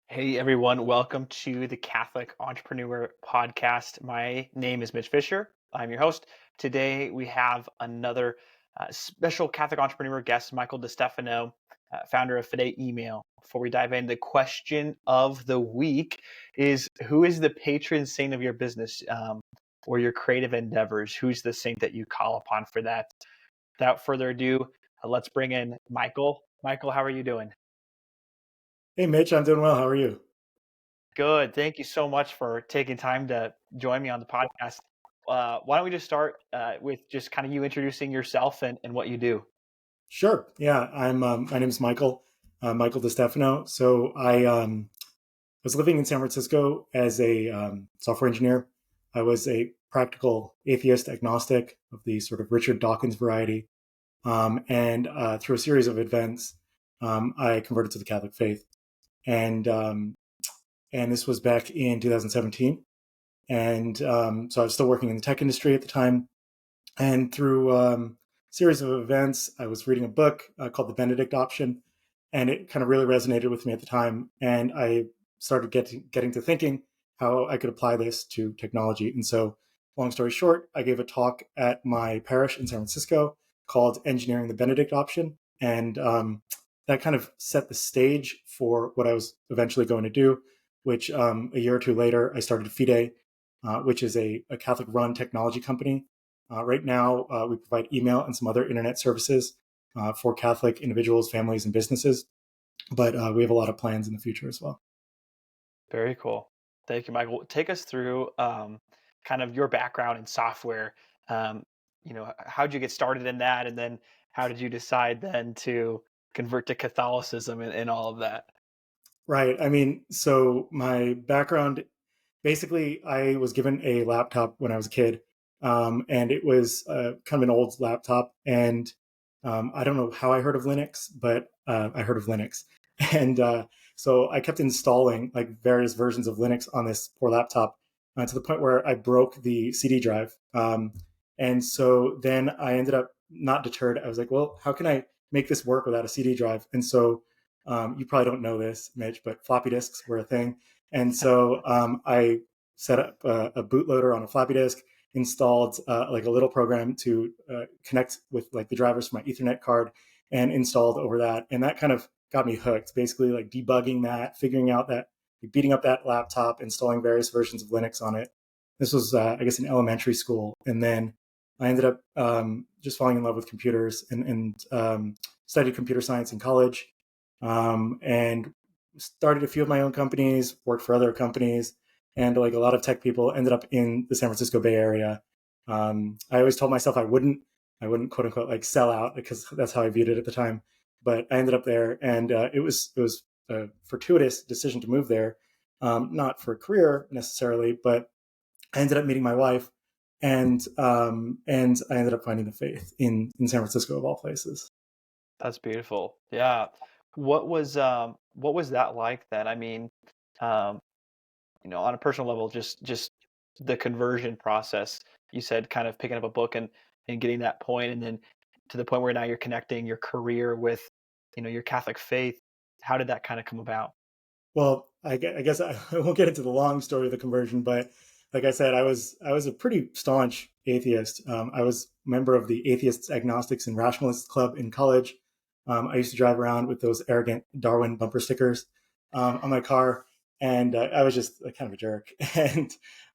Hey everyone, welcome to the Catholic Entrepreneur Podcast. My name is Mitch Fisher. I'm your host. Today we have another special Catholic entrepreneur guest, Michael DiStefano, founder of Fidei Email. Before we dive in, the question of the week is: who is the patron saint of your business or your creative endeavors? Who's the saint that you call upon for that? Without further ado, let's bring in Michael. Michael, how are you doing? Hey, Mitch, I'm doing well. How are you? Good. Thank you so much for taking time to join me on the podcast. Why don't we just start with just kind of you introducing yourself and what you do? Sure. Yeah, my name is Michael, Michael DiStefano. So I was living in San Francisco as a software engineer. I was a practical atheist agnostic of the sort of Richard Dawkins variety. And through a series of events, I converted to the Catholic faith. And and this was back in 2017. And so I was still working in the tech industry at the time. And through series of events, I was reading a book called The Benedict Option, and it kind of really resonated with me at the time. And I started getting to thinking how I could apply this to technology. And so, long story short, I gave a talk at my parish in San Francisco called Engineering the Benedict Option. And that kind of set the stage for what I was eventually going to do, which a year or two later, I started Fidei, which is a Catholic run technology company. Right now, we provide email and some other internet services for Catholic individuals, families, and businesses. But we have a lot of plans in the future as well. Very cool. Thank you, Michael. Take us through kind of your background in software. Um, how'd you get started in that, and then how did you decide then to convert to Catholicism and all of that? Right. I mean, so my background basically, I was given a laptop when I was a kid, and it was kind of an old laptop. And I don't know how I heard of Linux, but I heard of Linux. And so I kept installing like various versions of Linux on this poor laptop to the point where I broke the CD drive. And so then I ended up not deterred. I was like, well, how can I make this work without a CD drive? And so you probably don't know this, Mitch, but floppy disks were a thing. And so I set up a bootloader on a floppy disk, installed like a little program to connect with like the drivers for my Ethernet card, and installed over that. And that kind of got me hooked. Basically, like debugging that, figuring out that, beating up that laptop, installing various versions of Linux on it. This was, I guess, in elementary school, and then I ended up just falling in love with computers and studied computer science in college, and started a few of my own companies, worked for other companies, and like a lot of tech people, ended up in the San Francisco Bay Area. I always told myself I wouldn't quote unquote like sell out because that's how I viewed it at the time. But I ended up there, and it was a fortuitous decision to move there, not for a career necessarily, but I ended up meeting my wife, and I ended up finding the faith in San Francisco of all places. That's beautiful. Yeah. What was that like then? I mean, um, on a personal level, just the conversion process. You said kind of picking up a book and getting that point, and then to the point where now you're connecting your career with, your Catholic faith. How did that kind of come about? Well, I guess I won't get into the long story of the conversion, but like I said, I was a pretty staunch atheist. I was a member of the Atheists, Agnostics, and Rationalists Club in college. I used to drive around with those arrogant Darwin bumper stickers on my car, and I was just kind of a jerk.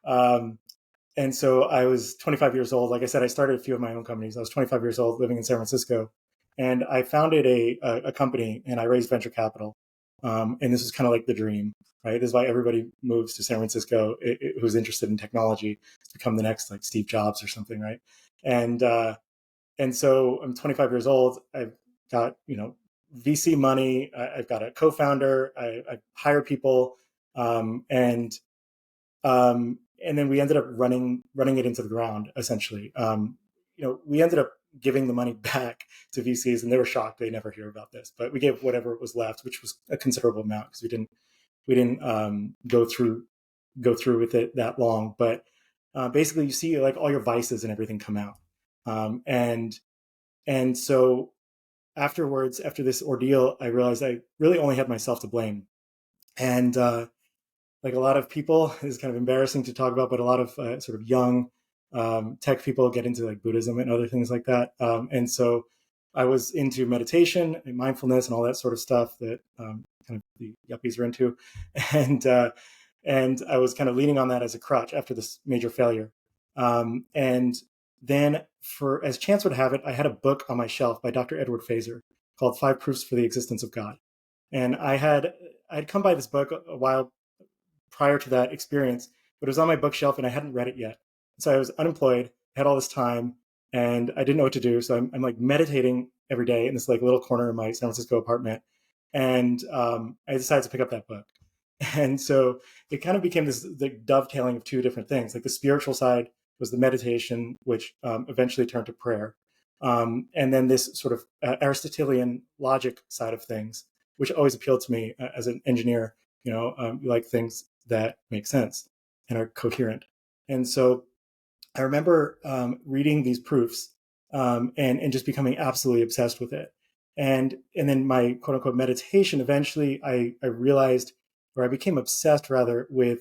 Um, and so I was 25 years old. Like I said, I started a few of my own companies. I was 25 years old, living in San Francisco, and I founded a company, and I raised venture capital. And this is kind of like the dream, right? This is why everybody moves to San Francisco who's interested in technology to become the next like Steve Jobs or something, right? And uh, and so I'm 25 years old. I've got VC money. I've got a co-founder. I hire people, um, and and then we ended up running it into the ground essentially. We ended up giving the money back to VCs, and they were shocked. They never hear about this, but we gave whatever was left, which was a considerable amount because we didn't go through with it that long. But basically, you see like all your vices and everything come out, and so afterwards, after this ordeal, I realized I really only had myself to blame. And like a lot of people, it's kind of embarrassing to talk about, but a lot of sort of young tech people get into like Buddhism and other things like that. And so I was into meditation and mindfulness and all that sort of stuff that kind of the yuppies are into, and and I was kind of leaning on that as a crutch after this major failure. And then, for as chance would have it, I had a book on my shelf by Dr. Edward Fazer called Five Proofs for the Existence of God. And I'd come by this book a while prior to that experience, but it was on my bookshelf and I hadn't read it yet. So I was unemployed, had all this time, and I didn't know what to do. So I'm like meditating every day in this like little corner of my San Francisco apartment, and I decided to pick up that book. And so it kind of became this the dovetailing of two different things. Like the spiritual side was the meditation, which eventually turned to prayer, and then this sort of Aristotelian logic side of things, which always appealed to me as an engineer. You like things that make sense and are coherent. And so I remember reading these proofs and just becoming absolutely obsessed with it. And then my quote unquote meditation, eventually I realized, or I became obsessed rather, with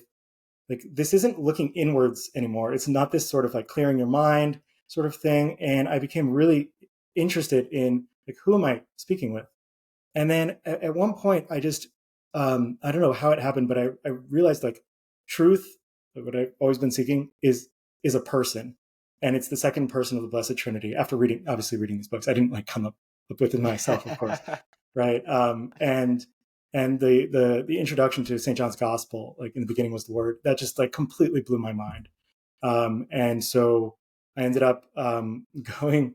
like this isn't looking inwards anymore. It's not this sort of like clearing your mind sort of thing. And I became really interested in like who am I speaking with? And then at one point, I just, I don't know how it happened, but I realized like truth, what I've always been seeking, is a person, and it's the second person of the Blessed Trinity. After obviously reading these books, I didn't like come up with it myself, of course, right? And the introduction to St. John's Gospel, like in the beginning was the Word, that just like completely blew my mind. And so I ended up going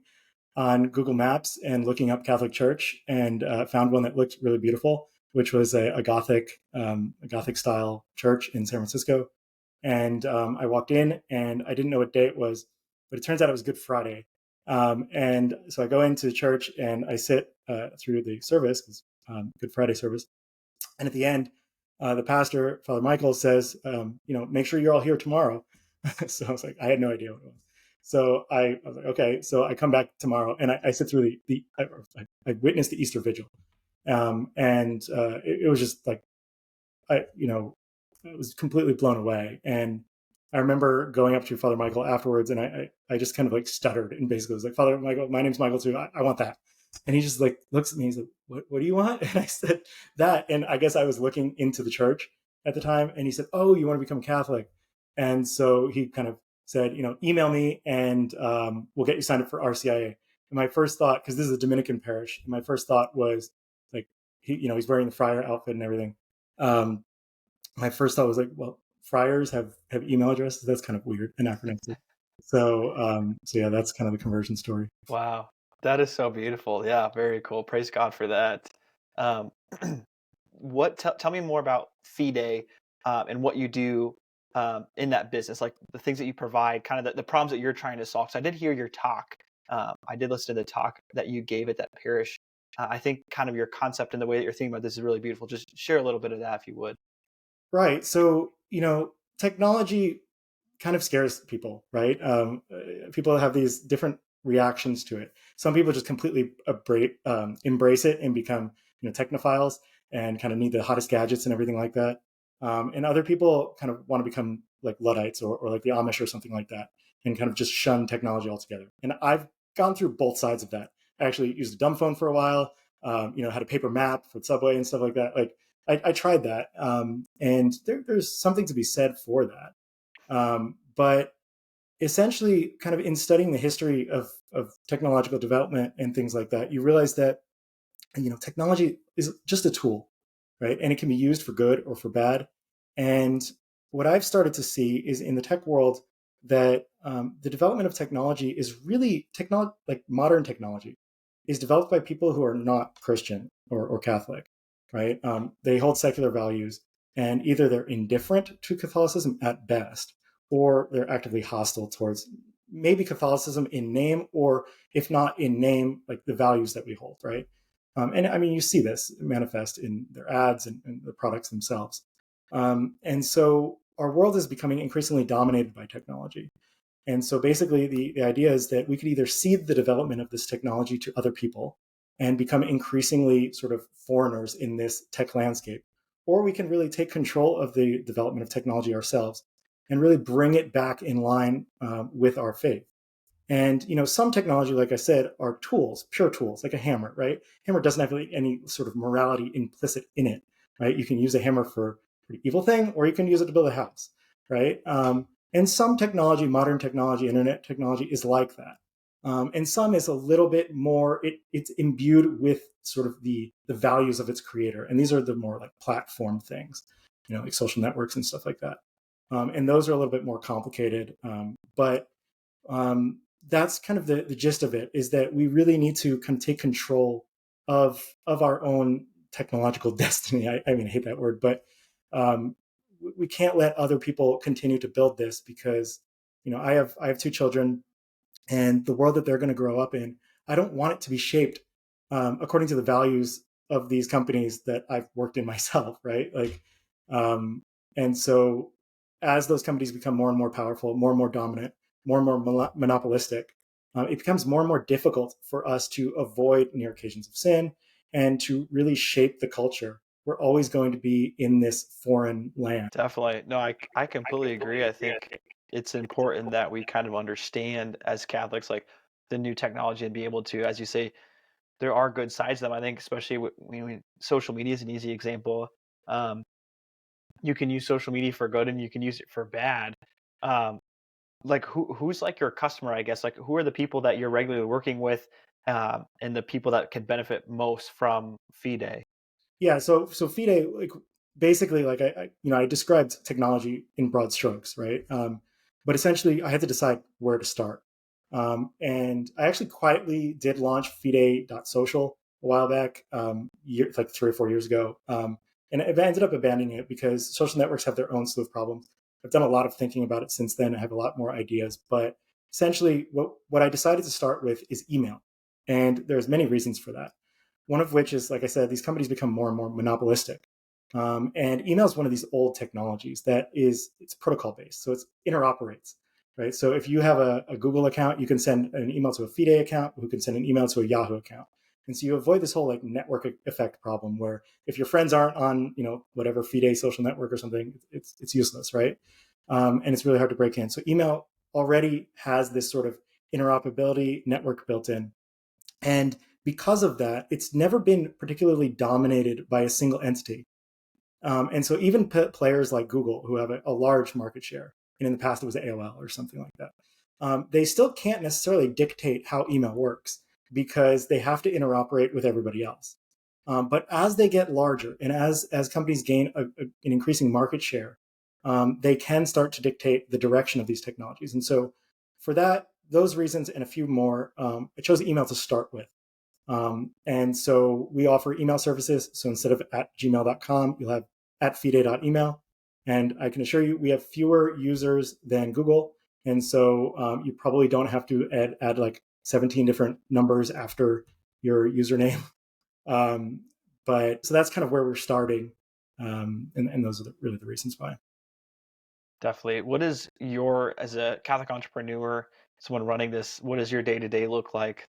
on Google Maps and looking up Catholic Church, and found one that looked really beautiful, which was a Gothic style church in San Francisco. And I walked in, and I didn't know what day it was, but it turns out it was Good Friday. And so I go into church and I sit through the service, Good Friday service, and at the end, the pastor, Father Michael, says, make sure you're all here tomorrow. So I was like, I had no idea what it was. So I was like, okay. So I come back tomorrow and I sit through I witnessed the Easter Vigil, and it was just like I was completely blown away. And I remember going up to Father Michael afterwards, and I just kind of like stuttered and basically was like, Father Michael, my name's Michael too. I want that. And he just like looks at me. He's like, what do you want? And I said that. And I guess I was looking into the church at the time. And he said, oh, you want to become Catholic? And so he kind of said, email me and we'll get you signed up for RCIA. And my first thought, because this is a Dominican parish, my first thought was like, he's wearing the friar outfit and everything. My first thought was like, well, friars have email addresses. That's kind of weird, anachronistic. So yeah, that's kind of the conversion story. Wow, that is so beautiful. Yeah, very cool. Praise God for that. Um, tell me more about Fidei, and what you do in that business, like the things that you provide, kind of the problems that you're trying to solve. So I did hear your talk. I did listen to the talk that you gave at that parish. I think kind of your concept and the way that you're thinking about this is really beautiful. Just share a little bit of that if you would. Right. So, technology kind of scares people, right? People have these different reactions to it. Some people just completely embrace it and become, technophiles and kind of need the hottest gadgets and everything like that. And other people kind of want to become like Luddites or like the Amish or something like that, and kind of just shun technology altogether. And I've gone through both sides of that. I actually used a dumb phone for a while, had a paper map for the subway and stuff like that. Like I tried that, and there's something to be said for that. But essentially, kind of in studying the history of technological development and things like that, you realize that technology is just a tool, right? And it can be used for good or for bad. And what I've started to see is in the tech world that the development of technology is really like modern technology is developed by people who are not Christian or Catholic, right? They hold secular values, and either they're indifferent to Catholicism at best, or they're actively hostile towards maybe Catholicism in name, or if not in name, like the values that we hold, right? And I mean, you see this manifest in their ads and the products themselves. And so our world is becoming increasingly dominated by technology. And so basically, the idea is that we could either cede the development of this technology to other people and become increasingly sort of foreigners in this tech landscape, or we can really take control of the development of technology ourselves and really bring it back in line with our faith. And some technology, like I said, are tools, pure tools, like a hammer, right? Hammer doesn't have really any sort of morality implicit in it, right? You can use a hammer for an evil thing, or you can use it to build a house, right? And some technology, modern technology, internet technology, is like that. And some is a little bit more. It's imbued with sort of the values of its creator, and these are the more like platform things, like social networks and stuff like that. And those are a little bit more complicated, but that's kind of the gist of it, is that we really need to kind of take control of our own technological destiny. I mean, I hate that word, but um, we can't let other people continue to build this, because I have two children, and the world that they're going to grow up in, I don't want it to be shaped according to the values of these companies that I've worked in myself, right? Like, um, and so as those companies become more and more powerful, more and more dominant, more and more monopolistic, it becomes more and more difficult for us to avoid near occasions of sin and to really shape the culture. We're always going to be in this foreign land. Definitely. No, I completely agree. I think it's important that we kind of understand as Catholics, like the new technology and be able to, as you say, there are good sides to them. I think especially when social media is an easy example. Um, you can use social media for good and you can use it for bad. Um, like who's like your customer, I guess? Like who are the people that you're regularly working with, and the people that can benefit most from Fidei? Yeah, so Fide, like, basically, like, I described technology in broad strokes, right? But essentially I had to decide where to start. And I actually quietly did launch Fidei.social a while back, like 3 or 4 years ago. And I ended up abandoning it because social networks have their own slew of problems. I've done a lot of thinking about it since then. I have a lot more ideas, but essentially what I decided to start with is email. And there's many reasons for that. One of which is, like I said, these companies become more and more monopolistic. And email is one of these old technologies that it's protocol based, so it interoperates, right? So if you have a Google account, you can send an email to a Fidei account, who can send an email to a Yahoo account, and so you avoid this whole like network effect problem, where if your friends aren't on whatever Fidei social network or something, it's useless, right? And it's really hard to break in. So email already has this sort of interoperability network built in, and because of that, it's never been particularly dominated by a single entity. And so even players like Google, who have a large market share, and in the past it was AOL or something like that, they still can't necessarily dictate how email works, because they have to interoperate with everybody else. But as they get larger, and as companies gain an increasing market share, they can start to dictate the direction of these technologies. And so for those reasons and a few more, I chose email to start with. And so we offer email services. So instead of at gmail.com, you'll have at fide.email. And I can assure you, we have fewer users than Google. And so you probably don't have to add like 17 different numbers after your username. Um, but so that's kind of where we're starting. And those are really the reasons why. Definitely. What is as a Catholic entrepreneur, someone running this, what does your day to day look like?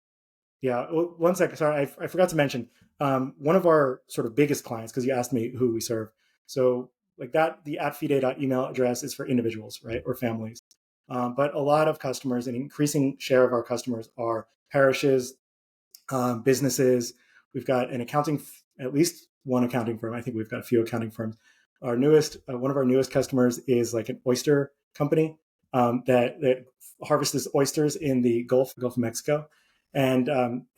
Yeah. Well, one second. Sorry, I forgot to mention one of our sort of biggest clients, because you asked me who we serve. So like that, the at fide email address is for individuals, right, or families. But a lot of customers, an increasing share of our customers, are parishes, businesses. We've got at least one accounting firm. I think we've got a few accounting firms. One of our newest customers is like an oyster company that harvests oysters in the Gulf of Mexico. And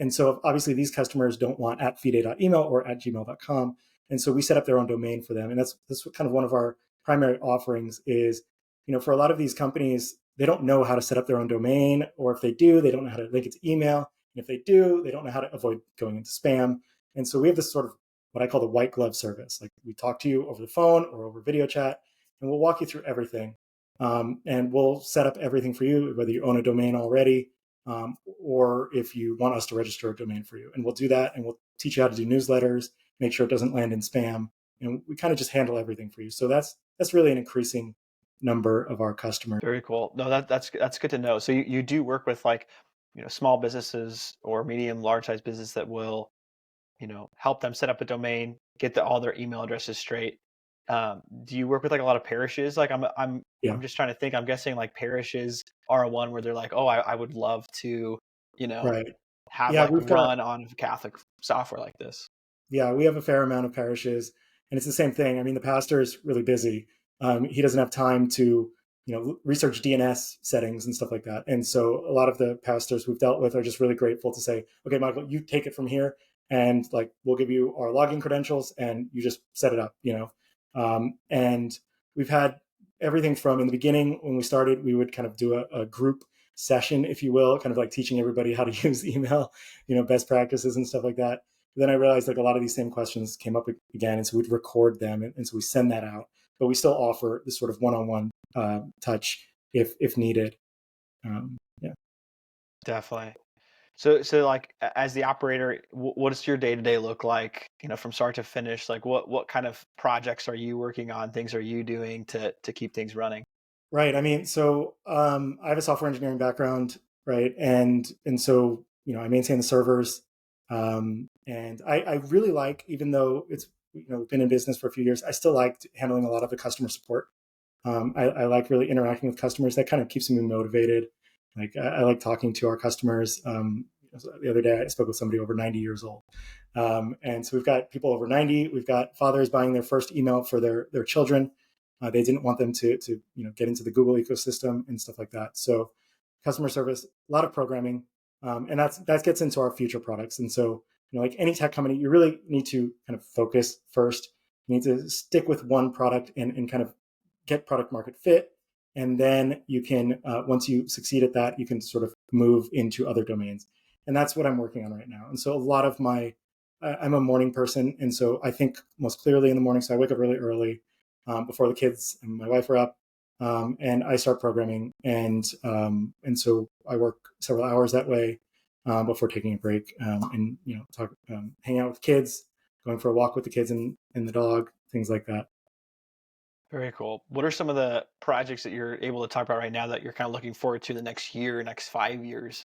so obviously these customers don't want at fide.email or at gmail.com. And so we set up their own domain for them. And that's kind of one of our primary offerings is, for a lot of these companies, they don't know how to set up their own domain, or if they do, they don't know how to link it to email. And if they do, they don't know how to avoid going into spam. And so we have this sort of what I call the white glove service. Like, we talk to you over the phone or over video chat, and we'll walk you through everything. And we'll set up everything for you, whether you own a domain already, or if you want us to register a domain for you. And we'll do that, and we'll teach you how to do newsletters, make sure it doesn't land in spam. And we kind of just handle everything for you. So that's really an increasing number of our customers. Very cool. No, that's good to know. So you do work with like, small businesses or medium, large size business that will, help them set up a domain, get all their email addresses straight. Do you work with like a lot of parishes? Like I'm Yeah, just trying to think. I'm guessing like parishes are a one where they're like, oh, I would love to, you know, right. have Yeah, like we've got run on Catholic software like this. yeah, we have a fair amount of parishes, and it's the same thing. I mean, the pastor is really busy. He doesn't have time to, research DNS settings and stuff like that. And so, a lot of the pastors we've dealt with are just really grateful to say, "Okay, Michael, you take it from here, and like we'll give you our login credentials, and you just set it up." And we've had everything from in the beginning when we started, we would kind of do a group session, if you will, kind of like teaching everybody how to use email, best practices and stuff like that. Then I realized like a lot of these same questions came up again, and so we'd record them, and so we send that out. But we still offer this sort of one-on-one touch if needed. Yeah. Definitely. So like as the operator, what does your day to day look like? From start to finish. Like what kind of projects are you working on? Things are you doing to keep things running? Right. I mean, so I have a software engineering background, right, and so I maintain the servers, and I really like, even though it's been in business for a few years, I still like handling a lot of the customer support. I like really interacting with customers. That kind of keeps me motivated. Like I like talking to our customers. The other day, I spoke with somebody over 90 years old, and so we've got people over 90. We've got fathers buying their first email for their children. They didn't want them to get into the Google ecosystem and stuff like that. So customer service, a lot of programming, and that gets into our future products. And so like any tech company, you really need to kind of focus first. You need to stick with one product and kind of get product market fit, and then you can once you succeed at that, you can sort of move into other domains. And that's what I'm working on right now. And so a lot of I'm a morning person, and so I think most clearly in the morning. So I wake up really early, before the kids and my wife are up, and I start programming, and so I work several hours that way, before taking a break, and talk, hang out with kids, going for a walk with the kids and the dog, things like that. Very cool. What are some of the projects that you're able to talk about right now that you're kind of looking forward to the next year, next 5 years?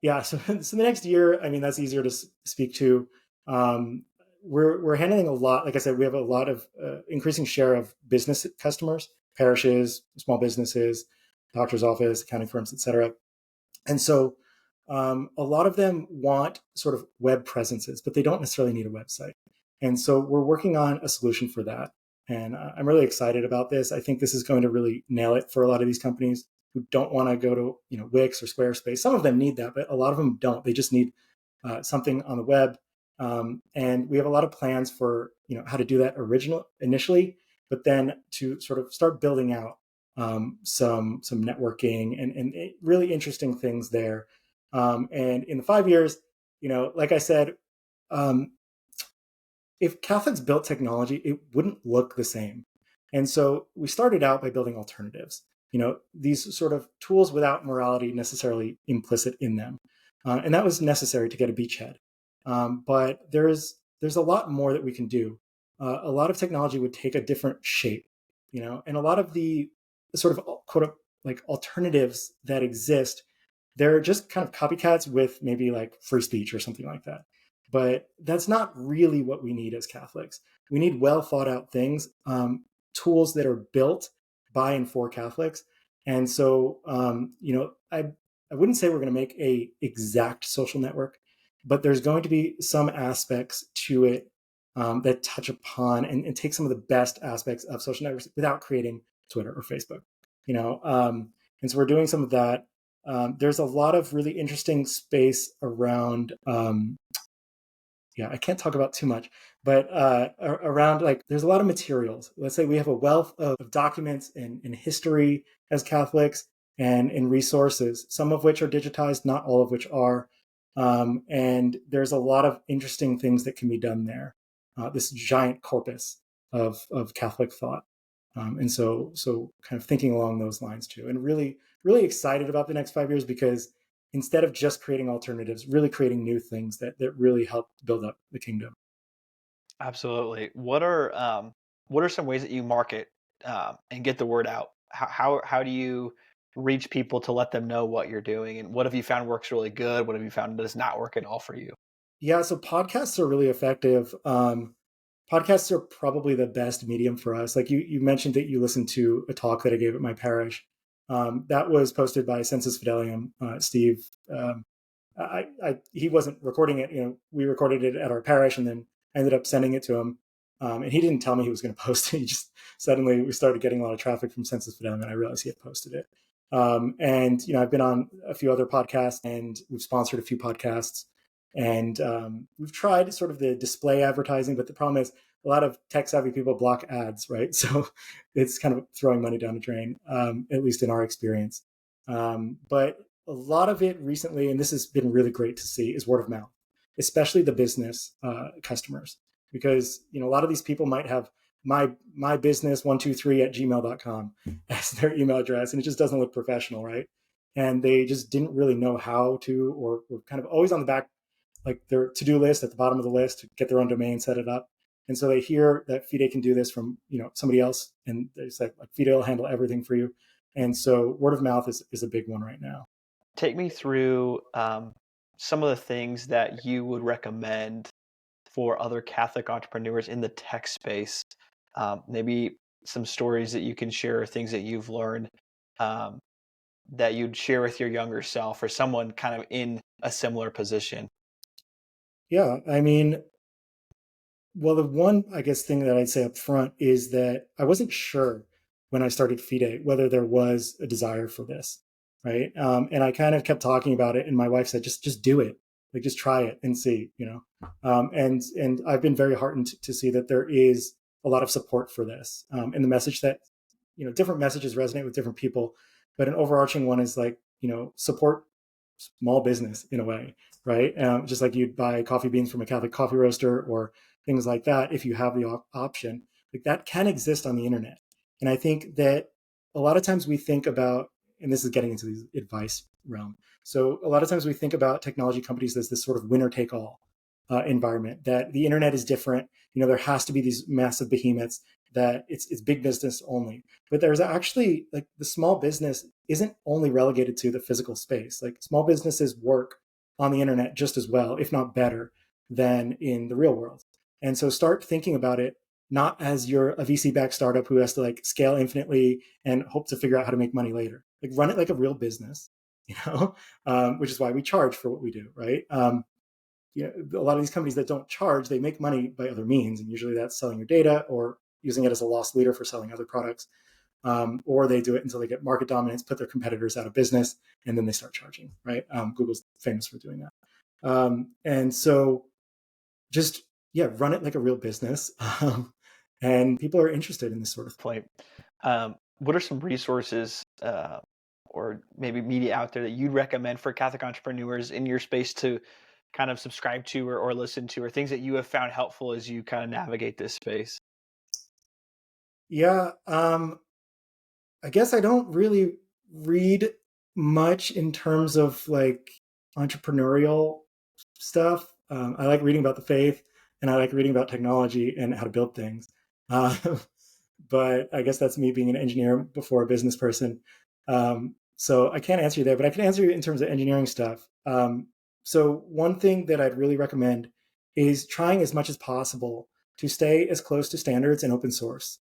Yeah, so the next year, I mean, that's easier to speak to. Um, we're handling a lot. Like I said, we have a lot of increasing share of business customers, parishes, small businesses, doctor's office, accounting firms, etc. And so a lot of them want sort of web presences, but they don't necessarily need a website. And so we're working on a solution for that. And I'm really excited about this. I think this is going to really nail it for a lot of these companies who don't want to go to Wix or Squarespace. Some of them need that, but a lot of them don't. They just need something on the web. And we have a lot of plans for how to do that initially, but then to sort of start building out some networking and really interesting things there. And in the 5 years, like I said, um, if Catholics built technology, it wouldn't look the same. And so we started out by building alternatives, these sort of tools without morality necessarily implicit in them. And that was necessary to get a beachhead. But there's a lot more that we can do. A lot of technology would take a different shape, and a lot of the sort of quote like alternatives that exist, they're just kind of copycats with maybe like free speech or something like that. But that's not really what we need as Catholics. We need well thought out things, tools that are built by and for Catholics. And so, I wouldn't say we're going to make a exact social network, but there's going to be some aspects to it that touch upon and take some of the best aspects of social networks without creating Twitter or Facebook. And so we're doing some of that. There's a lot of really interesting space around. Yeah, I can't talk about too much, but around like there's a lot of materials. Let's say we have a wealth of documents and history as Catholics and in resources, some of which are digitized, not all of which are. And there's a lot of interesting things that can be done there. This giant corpus of Catholic thought. And so kind of thinking along those lines too, and really, really excited about the next 5 years because instead of just creating alternatives, really creating new things that really help build up the kingdom. Absolutely. What are some ways that you market and get the word out? How do you reach people to let them know what you're doing? And what have you found works really good? What have you found does not work at all for you? Yeah, so podcasts are really effective. podcasts are probably the best medium for us. Like you mentioned that you listened to a talk that I gave at my parish. That was posted by Sensus Fidelium, Steve. He wasn't recording it. We recorded it at our parish, and then I ended up sending it to him. And he didn't tell me he was going to post it. He just suddenly we started getting a lot of traffic from Census Fidelium, and I realized he had posted it. And I've been on a few other podcasts, and we've sponsored a few podcasts, and we've tried sort of the display advertising, but the problem is a lot of tech savvy people block ads, right? So it's kind of throwing money down the drain, at least in our experience. But a lot of it recently, and this has been really great to see, is word of mouth, especially the business customers, because a lot of these people might have my business 123 at gmail.com as their email address, and it just doesn't look professional, right? And they just didn't really know how to, or were kind of always on the back, like their to-do list at the bottom of the list to get their own domain, set it up. And so they hear that Fidei can do this from somebody else, and they say like Fidei will handle everything for you. And so word of mouth is a big one right now. Take me through some of the things that you would recommend for other Catholic entrepreneurs in the tech space. Maybe some stories that you can share, things that you've learned um, that you'd share with your younger self or someone kind of in a similar position. Yeah, I mean, well, the one, I guess, thing that I'd say up front is that I wasn't sure when I started Fidei whether there was a desire for this, right? And I kind of kept talking about it, and my wife said, "Just do it, like just try it and see," And I've been very heartened to see that there is a lot of support for this, and the message that different messages resonate with different people, but an overarching one is like support small business in a way, right? Just like you'd buy coffee beans from a Catholic coffee roaster or things like that, if you have the option, like that can exist on the internet. And I think that a lot of times we think about, and this is getting into the advice realm. So a lot of times we think about technology companies as this sort of winner take all environment, that the internet is different. There has to be these massive behemoths, that it's big business only. But there's actually, like, the small business isn't only relegated to the physical space. Like, small businesses work on the internet just as well, if not better, than in the real world. And so start thinking about it not as you're a VC-backed startup who has to like scale infinitely and hope to figure out how to make money later. Like, run it like a real business, which is why we charge for what we do, right? A lot of these companies that don't charge, they make money by other means, and usually that's selling your data or using it as a loss leader for selling other products, or they do it until they get market dominance, put their competitors out of business, and then they start charging, right? Google's famous for doing that. And so just, run it like a real business. And people are interested in this sort of thing. Point. What are some resources or maybe media out there that you'd recommend for Catholic entrepreneurs in your space to kind of subscribe to or listen to, or things that you have found helpful as you kind of navigate this space? Yeah, I guess I don't really read much in terms of like entrepreneurial stuff. I like reading about the faith, and I like reading about technology and how to build things. Uh, but I guess that's me being an engineer before a business person. So I can't answer you there, but I can answer you in terms of engineering stuff. So one thing that I'd really recommend is trying as much as possible to stay as close to standards and open source.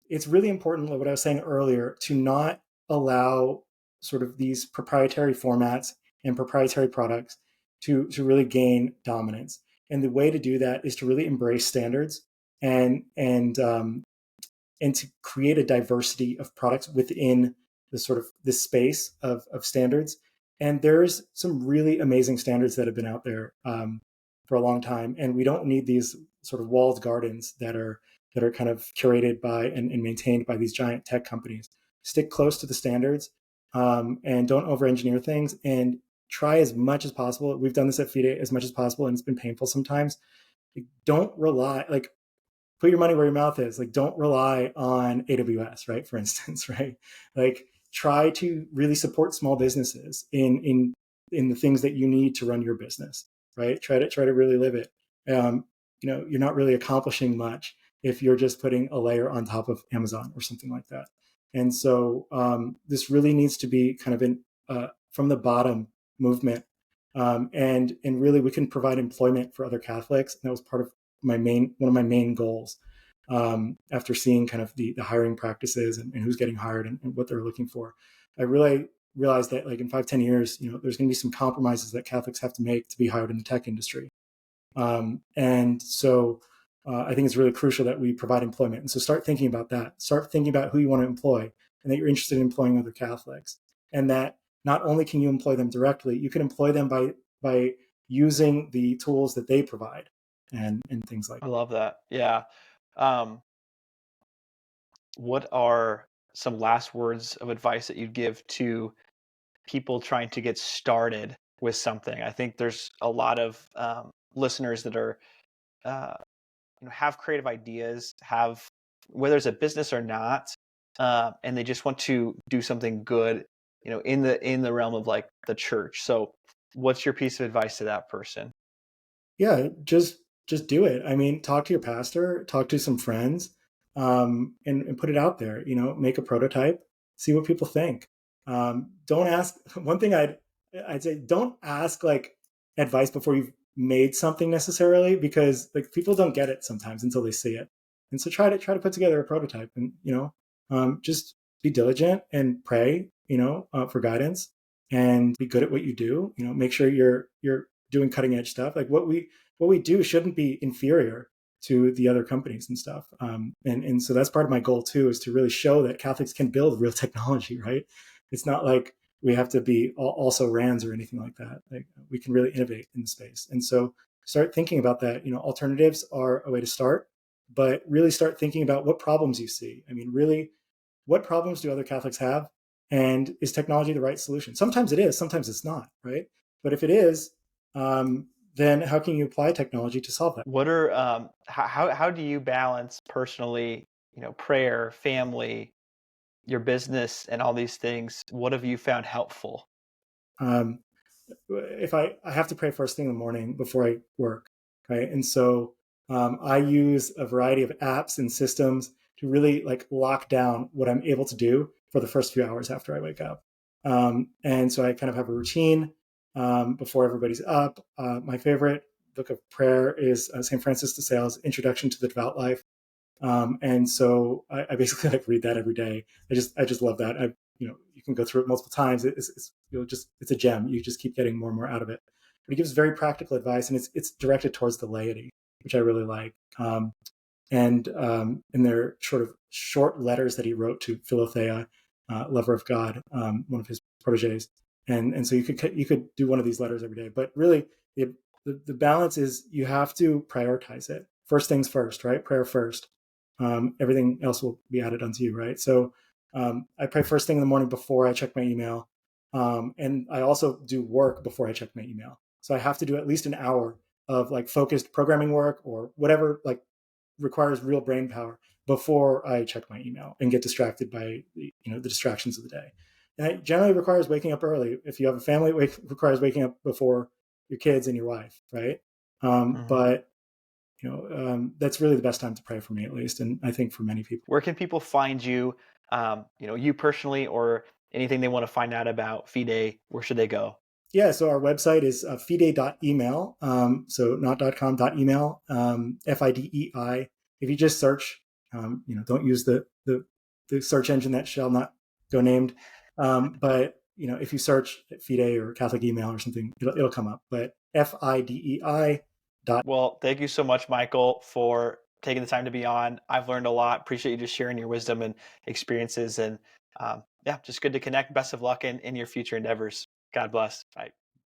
It's really important, like what I was saying earlier, to not allow sort of these proprietary formats and proprietary products to really gain dominance. And the way to do that is to really embrace standards and to create a diversity of products within the sort of this space of standards. And there's some really amazing standards that have been out there for a long time, and we don't need these sort of walled gardens that are kind of curated by and maintained by these giant tech companies. Stick close to the standards, and don't over engineer things, and try as much as possible. We've done this at Fidei as much as possible, and it's been painful sometimes. Don't rely, like, put your money where your mouth is. Like, don't rely on AWS, right? For instance, right? Like, try to really support small businesses in the things that you need to run your business, right? Try to really live it. You're not really accomplishing much if you're just putting a layer on top of Amazon or something like that. And so this really needs to be kind of an from the bottom movement, and really we can provide employment for other Catholics. And that was part of one of my main goals. After seeing kind of the hiring practices and who's getting hired and what they're looking for, I really realized that like in 5-10 years, there's going to be some compromises that Catholics have to make to be hired in the tech industry. And so I think it's really crucial that we provide employment. And so start thinking about that. Start thinking about who you want to employ and that you're interested in employing other Catholics. And that not only can you employ them directly, you can employ them by using the tools that they provide and things like I that. love that. Yeah. Um, what are some last words of advice that you'd give to people trying to get started with something? I think there's a lot of listeners that are uh, have creative ideas, have whether it's a business or not, and they just want to do something good, in the realm of like the church. So, what's your piece of advice to that person? Yeah, just do it. I mean, talk to your pastor, talk to some friends, and put it out there. Make a prototype, see what people think. Don't ask. One thing I'd say, don't ask like advice before you've made something necessarily, because like people don't get it sometimes until they see it. And so try to put together a prototype, and just be diligent and pray, for guidance, and be good at what you do. Make sure you're doing cutting edge stuff. Like what we do shouldn't be inferior to the other companies and stuff. And so that's part of my goal too, is to really show that Catholics can build real technology, right? It's not like we have to be also RANs or anything like that. Like we can really innovate in the space. And so start thinking about that. Alternatives are a way to start, but really start thinking about what problems you see. I mean, really, what problems do other Catholics have? And is technology the right solution? Sometimes it is, sometimes it's not, right? But if it is, then how can you apply technology to solve that? What are how do you balance personally, prayer, family, your business, and all these things? What have you found helpful? Um, if I have to pray first thing in the morning before I work, right? And so I use a variety of apps and systems to really like lock down what I'm able to do for the first few hours after I wake up. And so I kind of have a routine before everybody's up. My favorite book of prayer is St. Francis de Sales' Introduction to the Devout Life. And so I basically like read that every day. I just love that. You can go through it multiple times. It's a gem. You just keep getting more and more out of it. But he gives very practical advice, and it's directed towards the laity, which I really like. And they're sort of short letters that he wrote to Philothea, lover of God, one of his proteges. And so you could do one of these letters every day. But really, the balance is you have to prioritize it. First things first, right? Prayer first. Everything else will be added unto you, right? So I pray first thing in the morning before I check my email. And I also do work before I check my email. So I have to do at least an hour of like focused programming work or whatever like requires real brain power before I check my email and get distracted by the distractions of the day. And it generally requires waking up early. If you have a family, it requires waking up before your kids and your wife, right? Mhm. But that's really the best time to pray for me, at least, and I think for many people. Where can people find you? You personally, or anything they want to find out about Fidei? Where should they go? Yeah, so our website is fidei.email, so not .com, email, FIDEI. If you just search, don't use the search engine that shall not go named. But if you search Fidei or Catholic email or something, it'll come up. But FIDEI dot. Well, thank you so much, Michael, for taking the time to be on. I've learned a lot. Appreciate you just sharing your wisdom and experiences. And yeah, just good to connect. Best of luck in your future endeavors. God bless. Bye.